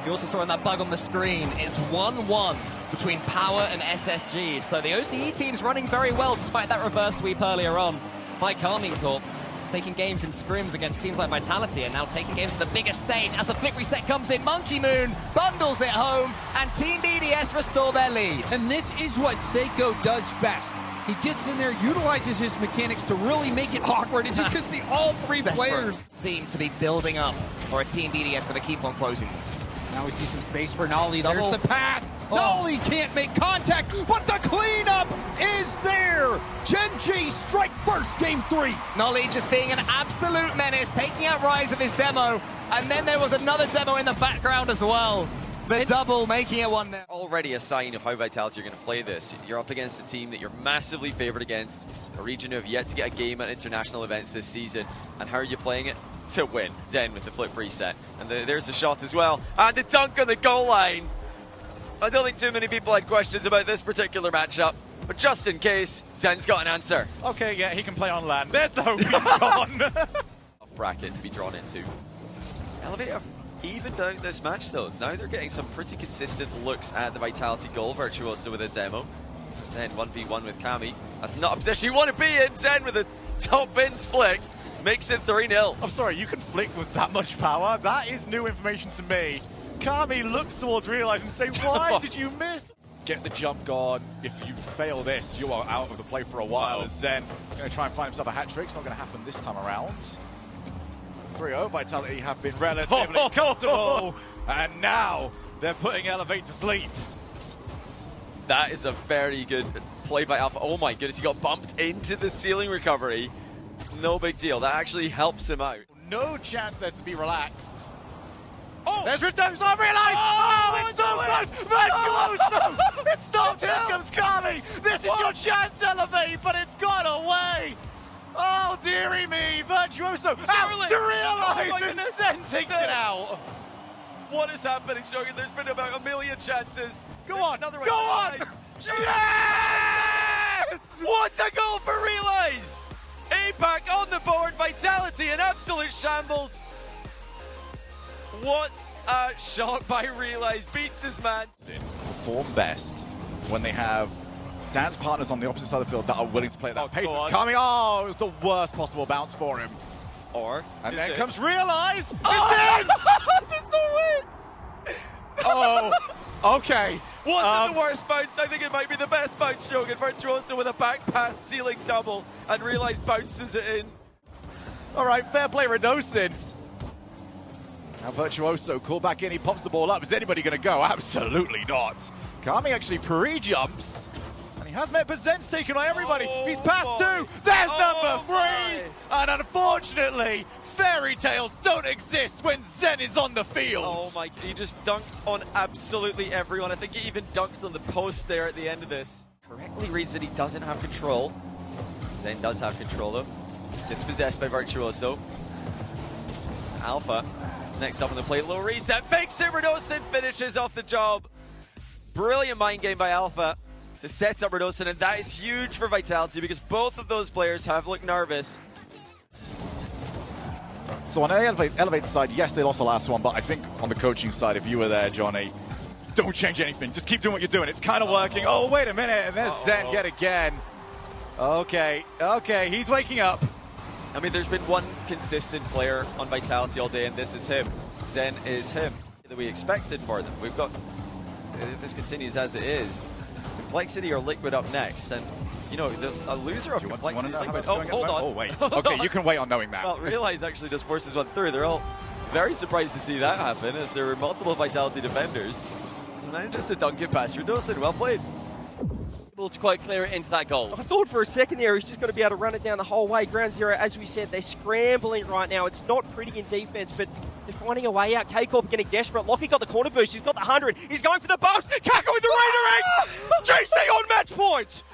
You also saw in that bug on the screen, it's 1-1 between Power and SSG. So the OCE team's running very well despite that reverse sweep earlier on by Carmine Corp. Taking games in scrims against teams like Vitality and now taking games to the biggest stage as the flick reset comes in. Monkey Moon bundles it home and Team BDS restore their lead. And this is what Seiko does best. He gets in there, utilizes his mechanics to really make it awkward, and you can see all three players seem to be building up for a Team BDS going to keep on closing. Now we see some space for Nolly. There's the pass. Nolly can't make contact, but the cleanup is there. Gen G strike first, game 3. Nolly just being an absolute menace, taking out Rise of his demo, and then there was another demo in the background as well. The double making it 1-0. Already a sign of how Vitality are going to play this. You're up against a team that you're massively favored against, a region who have yet to get a game at international events this season. And how are you playing it? To win. ZEN with the flip reset. And there's the shot as well. And the dunk on the goal line. I don't think too many people had questions about this particular matchup. But just in case, ZEN's got an answer. Okay, yeah, he can play on LAN. There's the hope he's gone. Bracket to be drawn into. Elevator evened out this match though. Now they're getting some pretty consistent looks at the Vitality goal. Virtuoso with a demo. ZEN 1v1 with Kami. That's not a position you want to be in. ZEN with a top bins flick. Makes it 3-0. I'm sorry, you can flick with that much power? That is new information to me. Kami looks towards Realize and say, why did you miss? Get the jump guard. If you fail this, you are out of the play for a while. As ZEN going to try and find himself a hat-trick. It's not going to happen this time around. 3-0, Vitality have been relatively comfortable. And now they're putting Elevate to sleep. That is a very good play by Alpha. Oh my goodness, he got bumped into the ceiling recovery. No big deal. That actually helps him out. No chance there to be relaxed. Oh! There's Redox. I realize! Oh, it's so close! Virtuoso! It stopped! Here comes Kami! This is your chance, Elevate, but it's gone away! Oh, dearie me! Virtuoso out to Realize! And ZEN takes it out! What is happening, Shogun? There's been about a million chances. Go on! Go on! Yes! What a goal for Realize! APAC on the board, Vitality in absolute shambles. What a shot by Realize, beats his man. Perform best when they have dance partners on the opposite side of the field that are willing to play at that pace. It's coming. Oh, it was the worst possible bounce for him. And then comes Realize. Oh! It's in! There's the win! Oh, okay. Wasn't the worst bounce. I think it might be the best bounce, Shogun. Virtuoso with a back pass, ceiling double, and Realize bounces it in. All right, fair play, Redosin. Now Virtuoso call back in. He pops the ball up. Is anybody going to go? Absolutely not. Kami actually pre-jumps. And he has met, but ZEN's taken on everybody. He's passed two. There's number 3. And unfortunately, fairy tales don't exist when ZEN is on the field. Oh my, he just dunked on absolutely everyone. I think he even dunked on the post there at the end of this. Correctly reads that he doesn't have control. ZEN does have control though. Dispossessed by Virtuoso. Alpha, next up on the plate, low reset, fakes it, Redosin finishes off the job. Brilliant mind game by Alpha to set up Redosin, and that is huge for Vitality because both of those players have looked nervous. So on the Elevate side, yes, they lost the last one, but I think on the coaching side, if you were there, Johnny, don't change anything. Just keep doing what you're doing. It's kind of working. Oh, wait a minute, and there's ZEN yet again. Okay, he's waking up. I mean, there's been one consistent player on Vitality all day, and this is him. ZEN is him that we expected for them. We've got, if this continues as it is, Complexity or Liquid up next, and you know, a loser of Complexity. Hold on. Oh, wait. Okay, you can wait on knowing that. Well, Realize actually just forces one through. They're all very surprised to see that happen, as there were multiple Vitality defenders. And just a dunk it past Redosin. Well played. Able to quite clear it into that goal. I thought for a second there he's just going to be able to run it down the whole way. Ground zero, as we said, they're scrambling right now. It's not pretty in defense, but they're finding a way out. K-Corp getting desperate. Lockie got the corner boost. He's got the 100. He's going for the bumps. Kaka with the redirect. GC on match point.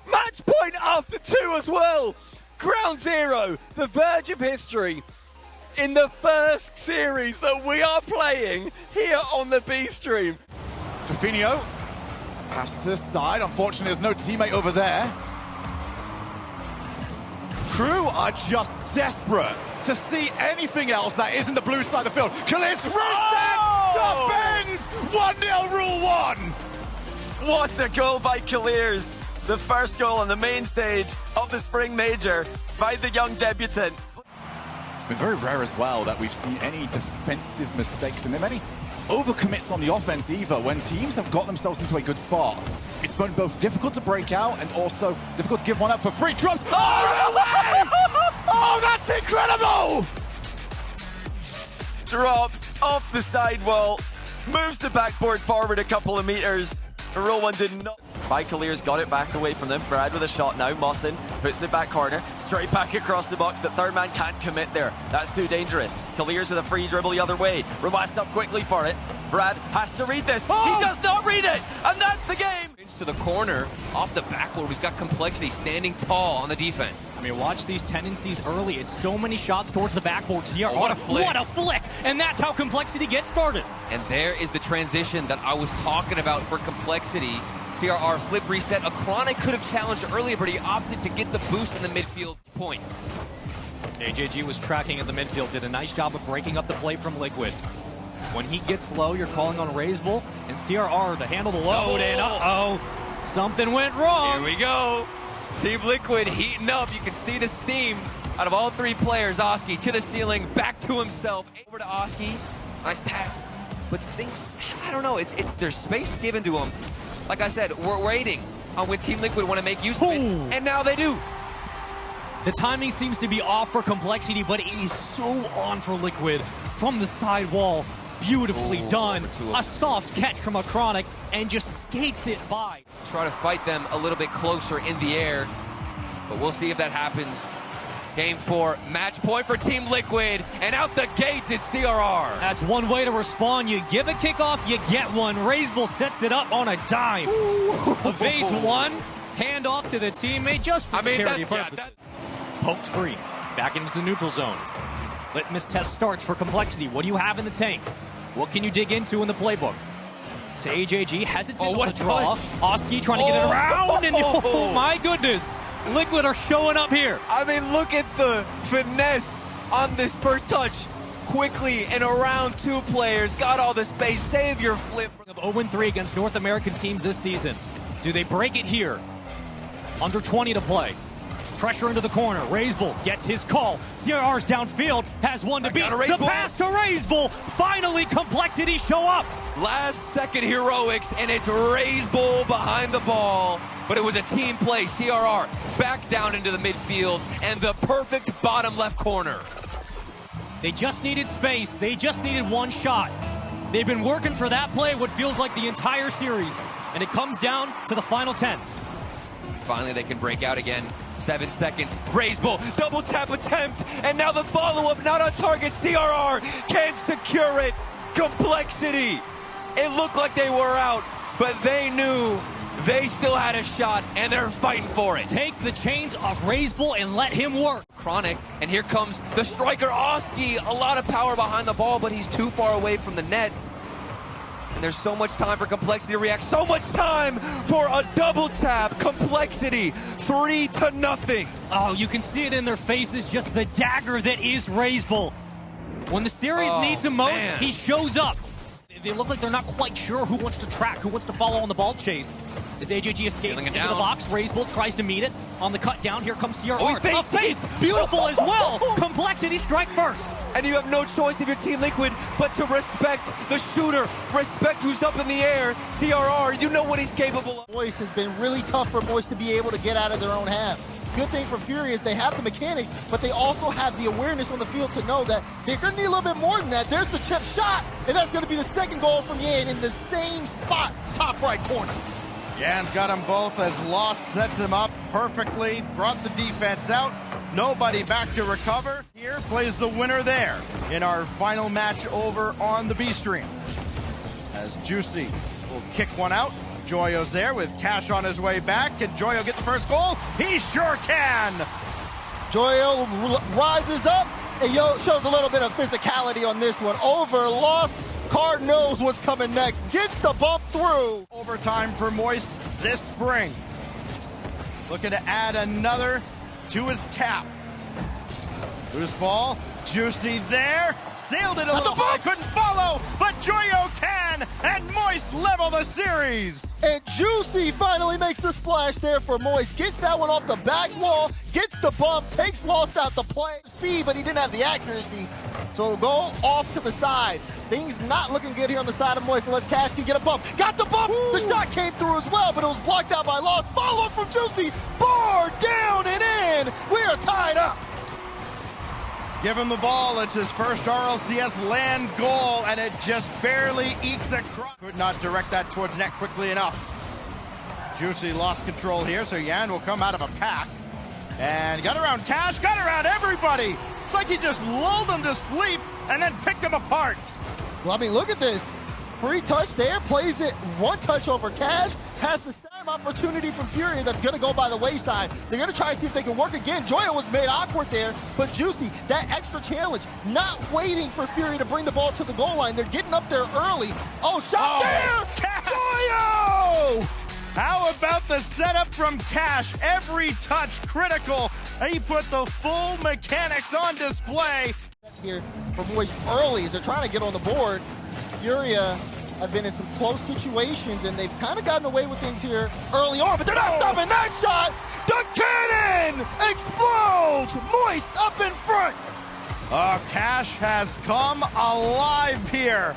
Match point after 2 as well. Ground zero, the verge of history in the first series that we are playing here on the B stream. Definio. Pass to the side. Unfortunately, there's no teammate over there. Crew are just desperate to see anything else that isn't the blue side of the field. Kalisk reset! The 1-0 rule one. What a goal by Clears. The first goal on the main stage of the Spring Major by the young debutant. It's been very rare as well that we've seen any defensive mistakes and many overcommits on the offense either when teams have got themselves into a good spot. It's been both difficult to break out and also difficult to give one up for free. Drops. Oh, no way! Oh, that's incredible! Drops off the sidewall, moves the backboard forward a couple of meters. Rule one did not. Vicaleer's got it back away from them. Brad with a shot now. Mawson puts the back corner, straight back across the box, but third man can't commit there. That's too dangerous. Caleers with a free dribble the other way. Rawast up quickly for it. Brad has to read this. Oh! He does not read it, and that's the game. To the corner, off the backboard, we've got Complexity standing tall on the defense. I mean, watch these tendencies early. It's so many shots towards the backboard. CRR, what a flick. What a flick! And that's how Complexity gets started. And there is the transition that I was talking about for Complexity. CRR flip reset. Akronic could have challenged earlier, but he opted to get the boost in the midfield point. AJG was tracking in the midfield, did a nice job of breaking up the play from Liquid. When he gets low, you're calling on Raisable and CRR to handle the load, and uh-oh, something went wrong. Here we go. Team Liquid heating up. You can see the steam out of all three players. Oski to the ceiling, back to himself. Over to Oski. Nice pass. But things, I don't know, it's there's space given to him. Like I said, we're waiting on when Team Liquid want to make use of it, and now they do. The timing seems to be off for Complexity, but it is so on for Liquid. From the side wall, beautifully done. A soft catch from Akronic, and just skates it by. Try to fight them a little bit closer in the air, but we'll see if that happens. Game 4, match point for Team Liquid, and out the gates it's CRR. That's one way to respond. You give a kickoff, you get one. Raisable sets it up on a dime. Evades one, hand off to the teammate just for security purposes. Poked free, back into the neutral zone. Litmus test starts for Complexity. What do you have in the tank? What can you dig into in the playbook? To AJG, hesitant on the draw. Oski trying to get it around, and oh my goodness. Liquid are showing up here. I mean, look at the finesse on this first touch. Quickly and around two players, got all the space, save your flip. Of 0-3 against North American teams this season. Do they break it here? Under 20 to play. Pressure into the corner. Raisable gets his call. CRR's downfield, has one to beat. The pass to Raisable. Finally, Complexity show up. Last second heroics, and it's Raisable behind the ball. But it was a team play. CRR back down into the midfield, and the perfect bottom left corner. They just needed space. They just needed one shot. They've been working for that play what feels like the entire series, and it comes down to the final 10. Finally, they can break out again. 7 seconds. Raisable, double tap attempt, and now the follow-up not on target. CRR can't secure it. Complexity. It looked like they were out, but they knew they still had a shot, and they're fighting for it. Take the chains off Raisable and let him work. Chronic, and here comes the striker, Oski. A lot of power behind the ball, but he's too far away from the net. And there's so much time for Complexity to react. So much time for a double tap. Complexity, 3-0. Oh, you can see it in their faces, just the dagger that is Raisable. When the series needs him most, he shows up. They look like they're not quite sure who wants to track, who wants to follow on the ball chase. As AJG escapes into the box, Raisable tries to meet it. On the cut down, here comes CRR. A feint! Beautiful as well! Complexity strike first. And you have no choice if you're Team Liquid but to respect the shooter, respect who's up in the air. CRR, you know what he's capable of. Moist has been really tough for Moist to be able to get out of their own half. Good thing for Fury is they have the mechanics, but they also have the awareness on the field to know that they're going to need a little bit more than that. There's the chip shot, and that's going to be the second goal from Yan in the same spot, top right corner. Yan's got them both as Lost sets him up perfectly, brought the defense out. Nobody back to recover. Here plays the winner there in our final match over on the B stream. As Juicy will kick one out. Joyo's there with Cash on his way back. Can Joyo get the first goal? He sure can! Joyo rises up and shows a little bit of physicality on this one. Over Lost. Card knows what's coming next. Gets the bump through. Overtime for Moist this spring. Looking to add another to his cap. Loose ball. Juicy there. Sailed it a little high. Couldn't follow, but Joyo can. And Moist level the series. And Juicy finally makes the splash there for Moist. Gets that one off the back wall, gets the bump, takes Lost out the play. Speed, but he didn't have the accuracy. So it'll go off to the side. Things not looking good here on the side of Moist unless Cash can get a bump. Got the bump! Woo! The shot came through as well, but it was blocked out by Lost. Follow up from Juicy. Bar down and in. We are tied up. Give him the ball. It's his first RLCS LAN goal, and it just barely ekes across. Could not direct that towards net quickly enough. Juicy lost control here, so Yan will come out of a pack. And got around Cash, got around everybody. It's like he just lulled them to sleep and then picked them apart. Well, I mean, look at this. Free touch there, plays it one touch over Cash, has the same opportunity from Fury that's going to go by the wayside. They're going to try to see if they can work again. Joya was made awkward there, but Juicy, that extra challenge, not waiting for Fury to bring the ball to the goal line. They're getting up there early. Oh, shot there! Joya! How about the setup from Cash? Every touch critical. And he put the full mechanics on display. Here for Moist early as they're trying to get on the board. Furia have been in some close situations, and they've kind of gotten away with things here early on, but they're not stopping that shot. The cannon explodes. Moist up in front. Cash has come alive here.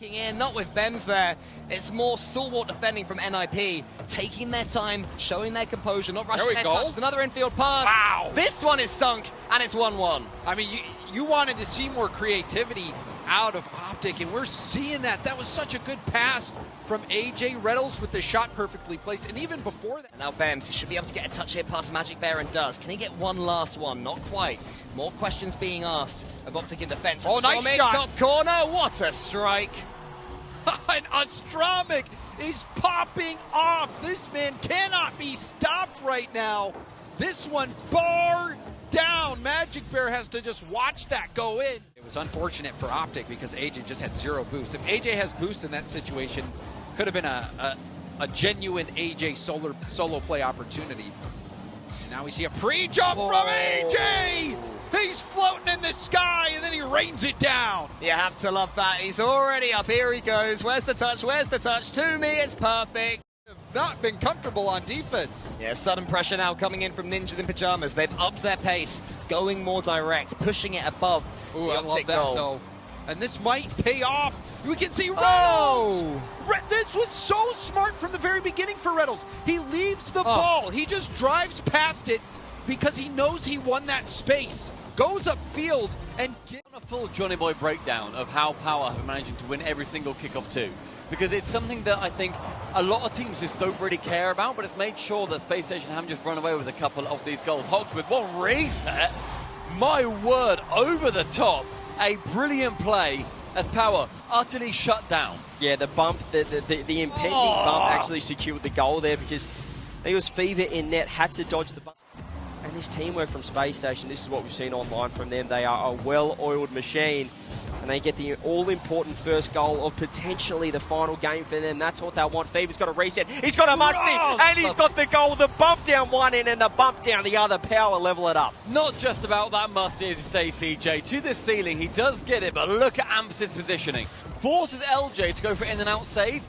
In, not with Bems there. It's more stalwart defending from NIP, taking their time, showing their composure, not rushing their touches. Another infield pass. Wow. This one is sunk, and it's 1-1. I mean, you wanted to see more creativity out of Optic, and we're seeing that. That was such a good pass from AJ Reynolds with the shot perfectly placed, and even before that. Now Bems, he should be able to get a touch here past Magic Bear and does. Can he get one last one? Not quite. More questions being asked of Optic in defense. Oh, nice shot. Top corner, what a strike. And Ostromic is popping off. This man cannot be stopped right now. This one bar down. Magic Bear has to just watch that go in. It was unfortunate for Optic because AJ just had zero boost. If AJ has boost in that situation, could have been a genuine AJ solo play opportunity. And now we see a pre-jump from AJ. He's floating in the sky, and then he rains it down. You have to love that. He's already up. Here he goes. Where's the touch? Where's the touch? To me, it's perfect. Not been comfortable on defense. Yeah, sudden pressure now coming in from Ninjas in Pajamas. They've upped their pace, going more direct, pushing it above. Ooh, I love that, though. And this might pay off. We can see Reynolds. Oh. This was so smart from the very beginning for Reynolds. He leaves the ball. He just drives past it because he knows he won that space. Goes upfield and gets a full Johnny Boy breakdown of how Power have been managing to win every single kickoff too. Because it's something that I think a lot of teams just don't really care about, but it's made sure that Space Station haven't just run away with a couple of these goals. Hawks with one reset. My word, over the top. A brilliant play as Power utterly shut down. Yeah, the bump, the impending bump actually secured the goal there because he was Fever in net, had to dodge the bump. And this teamwork from Space Station, this is what we've seen online from them. They are a well-oiled machine. And they get the all-important first goal of potentially the final game for them. That's what they want. Fever's got a reset. He's got a musty. And he's got the goal. The bump down one end and the bump down the other. Power level it up. Not just about that musty, as you say, CJ. To the ceiling, he does get it. But look at Amps' positioning. Forces LJ to go for in-and-out save.